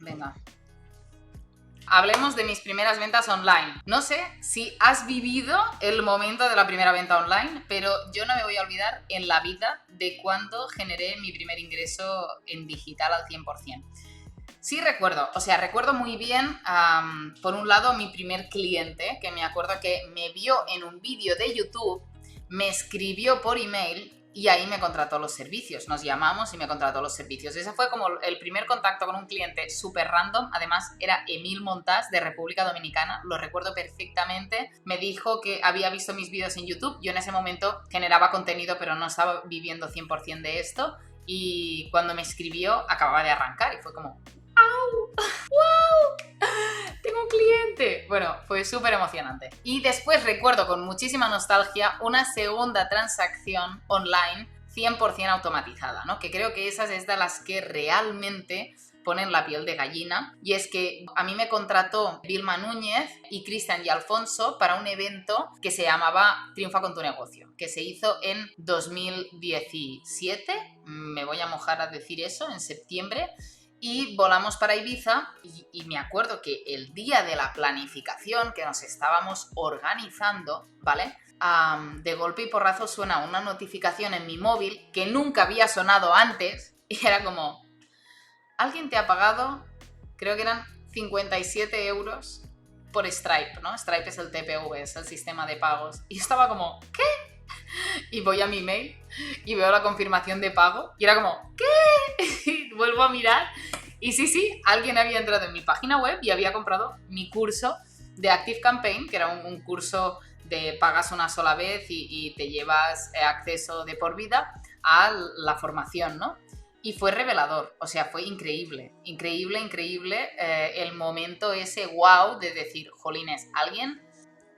Venga. Hablemos de mis primeras ventas online. No sé si has vivido el momento de la primera venta online, pero yo no me voy a olvidar en la vida de cuando generé mi primer ingreso en digital al 100%. Sí recuerdo muy bien, por un lado, mi primer cliente, que me acuerdo que me vio en un vídeo de YouTube, me escribió por email y ahí me contrató los servicios. Nos llamamos y me contrató los servicios. Ese fue como el primer contacto con un cliente súper random. Además, era Emil Montás, de República Dominicana. Lo recuerdo perfectamente. Me dijo que había visto mis vídeos en YouTube. Yo en ese momento generaba contenido, pero no estaba viviendo 100% de esto. Y cuando me escribió, acababa de arrancar y fue como... ¡Au! ¡Wow! ¡Tengo un cliente! Bueno, fue súper emocionante. Y después recuerdo con muchísima nostalgia una segunda transacción online 100% automatizada, ¿no? Que creo que esas es de las que realmente ponen la piel de gallina. Y es que a mí me contrató Vilma Núñez y Cristian y Alfonso para un evento que se llamaba Triunfa con tu negocio, que se hizo en 2017, me voy a mojar a decir eso, en septiembre. Y volamos para Ibiza y me acuerdo que el día de la planificación que nos estábamos organizando, ¿vale? De golpe y porrazo suena una notificación en mi móvil que nunca había sonado antes y era como, alguien te ha pagado, creo que eran 57 euros por Stripe, ¿no? Stripe es el TPV, es el sistema de pagos. Y estaba como, ¿qué? Y voy a mi mail y veo la confirmación de pago y era como, ¿qué? Y vuelvo a mirar y sí, alguien había entrado en mi página web y había comprado mi curso de Active Campaign, que era un curso de pagas una sola vez y te llevas acceso de por vida a la formación, ¿no? Y fue revelador, o sea, fue increíble el momento ese wow de decir, jolines, alguien,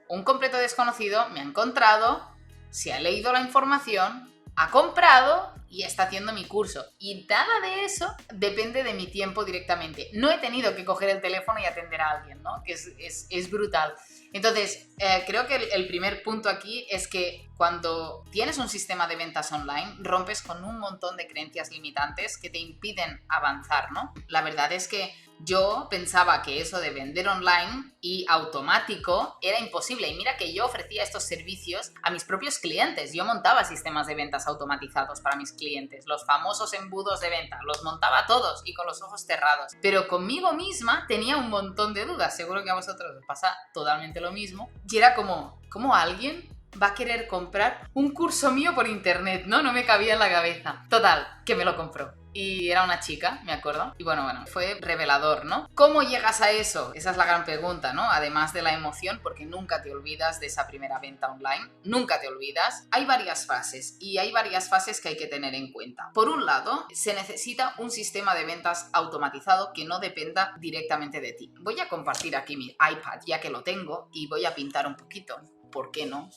un completo desconocido, me ha encontrado, se ha leído la información, ha comprado y está haciendo mi curso. Y nada de eso depende de mi tiempo directamente. No he tenido que coger el teléfono y atender a alguien, ¿no? Que es brutal. Entonces, creo que el primer punto aquí es que cuando tienes un sistema de ventas online, rompes con un montón de creencias limitantes que te impiden avanzar, ¿no? La verdad es que yo pensaba que eso de vender online y automático era imposible. Y mira que yo ofrecía estos servicios a mis propios clientes. Yo montaba sistemas de ventas automatizados para mis clientes. Los famosos embudos de venta. Los montaba todos y con los ojos cerrados. Pero conmigo misma tenía un montón de dudas. Seguro que a vosotros os pasa totalmente lo mismo. Y era como, ¿cómo alguien va a querer comprar un curso mío por internet? No me cabía en la cabeza. Total, que me lo compró. Y era una chica, me acuerdo. Y bueno, fue revelador, ¿no? ¿Cómo llegas a eso? Esa es la gran pregunta, ¿no? Además de la emoción, porque nunca te olvidas de esa primera venta online. Nunca te olvidas. Hay varias fases y hay varias fases que hay que tener en cuenta. Por un lado, se necesita un sistema de ventas automatizado que no dependa directamente de ti. Voy a compartir aquí mi iPad, ya que lo tengo, y voy a pintar un poquito. ¿Por qué no?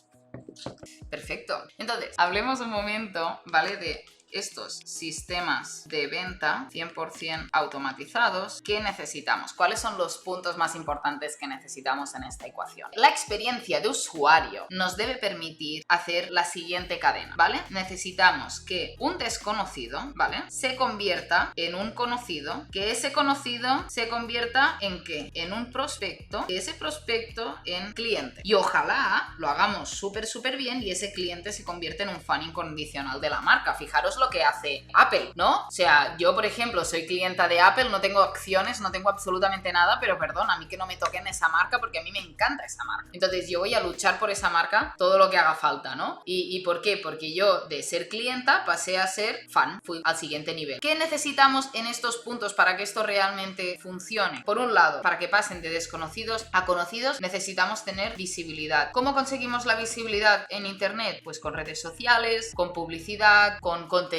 Perfecto. Entonces, hablemos un momento, ¿vale? De estos sistemas de venta 100% automatizados. ¿Qué necesitamos? ¿Cuáles son los puntos más importantes que necesitamos en esta ecuación? La experiencia de usuario nos debe permitir hacer la siguiente cadena, ¿vale? Necesitamos que un desconocido, ¿vale?, se convierta en un conocido, que ese conocido se convierta en ¿qué? En un prospecto, que ese prospecto en cliente. Y ojalá lo hagamos súper bien y ese cliente se convierte en un fan incondicional de la marca. Fijaros lo que hace Apple, ¿no? O sea, yo, por ejemplo, soy clienta de Apple, no tengo acciones, no tengo absolutamente nada, pero perdón, a mí que no me toquen esa marca porque a mí me encanta esa marca. Entonces yo voy a luchar por esa marca todo lo que haga falta, ¿no? ¿Y por qué? Porque yo de ser clienta pasé a ser fan, fui al siguiente nivel. ¿Qué necesitamos en estos puntos para que esto realmente funcione? Por un lado, para que pasen de desconocidos a conocidos, necesitamos tener visibilidad. ¿Cómo conseguimos la visibilidad en Internet? Pues con redes sociales, con publicidad, con contenidos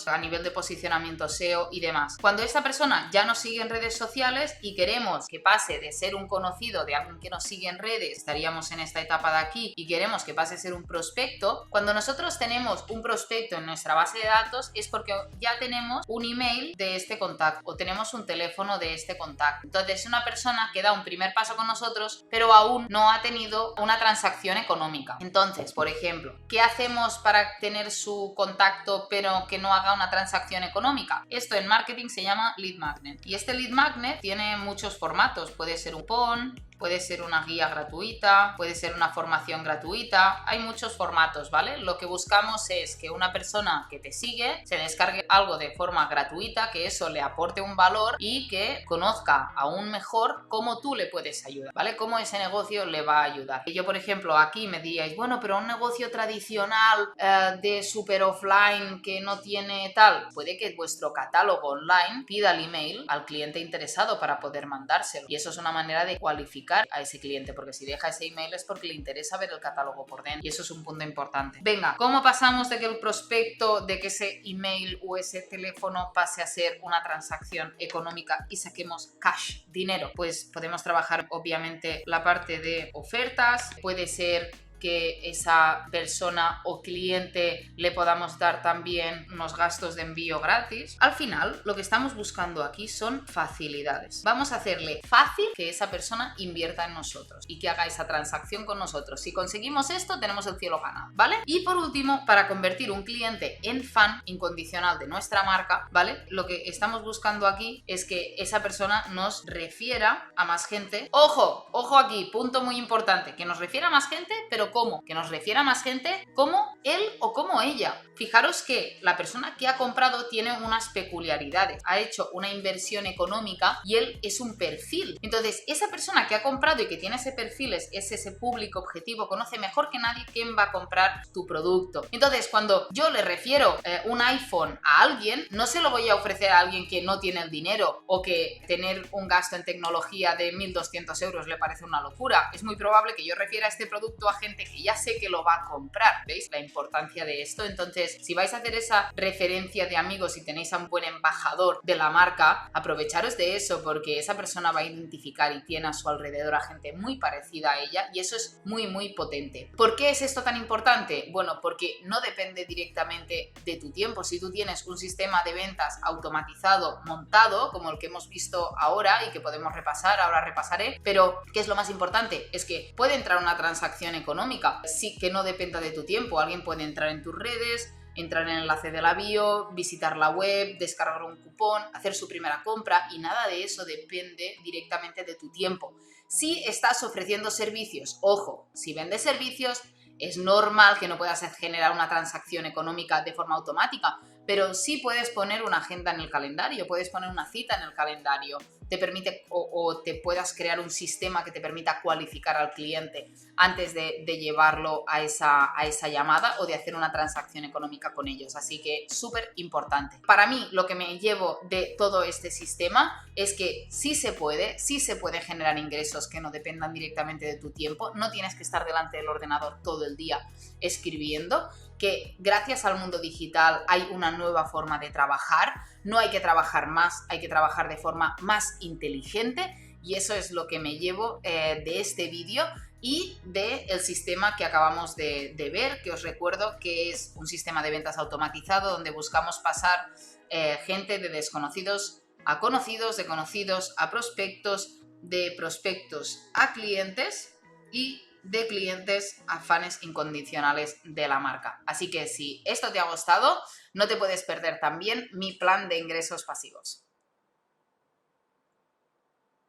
a nivel de posicionamiento SEO y demás. Cuando esta persona ya nos sigue en redes sociales y queremos que pase de ser un conocido de alguien que nos sigue en redes, estaríamos en esta etapa de aquí, y queremos que pase a ser un prospecto, cuando nosotros tenemos un prospecto en nuestra base de datos es porque ya tenemos un email de este contacto o tenemos un teléfono de este contacto. Entonces es una persona que da un primer paso con nosotros pero aún no ha tenido una transacción económica. Entonces, por ejemplo, ¿qué hacemos para tener su contacto pero pero que no haga una transacción económica. Esto en marketing se llama lead magnet. Y este lead magnet tiene muchos formatos. Puede ser un cupón, puede ser una guía gratuita, puede ser una formación gratuita, hay muchos formatos, ¿vale? Lo que buscamos es que una persona que te sigue se descargue algo de forma gratuita, que eso le aporte un valor y que conozca aún mejor cómo tú le puedes ayudar, ¿vale? Cómo ese negocio le va a ayudar. Y yo, por ejemplo, aquí me diríais, bueno, pero un negocio tradicional de super offline que no tiene tal, puede que vuestro catálogo online pida el email al cliente interesado para poder mandárselo. Y eso es una manera de cualificar a ese cliente, porque si deja ese email es porque le interesa ver el catálogo por dentro, y eso es un punto importante. Venga, ¿cómo pasamos de que el prospecto, de que ese email o ese teléfono pase a ser una transacción económica y saquemos cash, dinero? Pues podemos trabajar obviamente la parte de ofertas, puede ser que esa persona o cliente le podamos dar también unos gastos de envío gratis. Al final, lo que estamos buscando aquí son facilidades. Vamos a hacerle fácil que esa persona invierta en nosotros y que haga esa transacción con nosotros. Si conseguimos esto, tenemos el cielo ganado, ¿vale? Y por último, para convertir un cliente en fan incondicional de nuestra marca, ¿vale? Lo que estamos buscando aquí es que esa persona nos refiera a más gente. ¡Ojo! ¡Ojo aquí! Punto muy importante. Que nos refiera a más gente, pero ¿cómo? Que nos refiera a más gente como él o como ella. Fijaros que la persona que ha comprado tiene unas peculiaridades. Ha hecho una inversión económica y él es un perfil. Entonces, esa persona que ha comprado y que tiene ese perfil, es ese público objetivo, conoce mejor que nadie quién va a comprar tu producto. Entonces, cuando yo le refiero un iPhone a alguien, no se lo voy a ofrecer a alguien que no tiene el dinero o que tener un gasto en tecnología de 1.200 euros le parece una locura. Es muy probable que yo refiera este producto a gente que ya sé que lo va a comprar. ¿Veis la importancia de esto? Entonces, si vais a hacer esa referencia de amigos y tenéis a un buen embajador de la marca, aprovecharos de eso, porque esa persona va a identificar y tiene a su alrededor a gente muy parecida a ella, y eso es muy, muy potente. ¿Por qué es esto tan importante? Bueno, porque no depende directamente de tu tiempo. Si tú tienes un sistema de ventas automatizado, montado, como el que hemos visto ahora y que podemos repasar, ahora repasaré, pero ¿qué es lo más importante? Es que puede entrar una transacción económica, sí, que no dependa de tu tiempo. Alguien puede entrar en tus redes, entrar en el enlace de la bio, visitar la web, descargar un cupón, hacer su primera compra, y nada de eso depende directamente de tu tiempo. Si estás ofreciendo servicios, ojo, si vendes servicios, es normal que no puedas generar una transacción económica de forma automática, pero sí puedes poner una agenda en el calendario, puedes poner una cita en el calendario, te permite o te puedas crear un sistema que te permita cualificar al cliente antes de llevarlo a esa llamada o de hacer una transacción económica con ellos. Así que súper importante. Para mí, lo que me llevo de todo este sistema es que sí se puede generar ingresos que no dependan directamente de tu tiempo. No tienes que estar delante del ordenador todo el día escribiendo, que gracias al mundo digital hay una nueva forma de trabajar. No hay que trabajar más, hay que trabajar de forma más inteligente, y eso es lo que me llevo de este vídeo y del sistema que acabamos de ver, que os recuerdo que es un sistema de ventas automatizado donde buscamos pasar gente de desconocidos a conocidos, de conocidos a prospectos, de prospectos a clientes y de clientes a fans incondicionales de la marca. Así que si esto te ha gustado, no te puedes perder también mi plan de ingresos pasivos.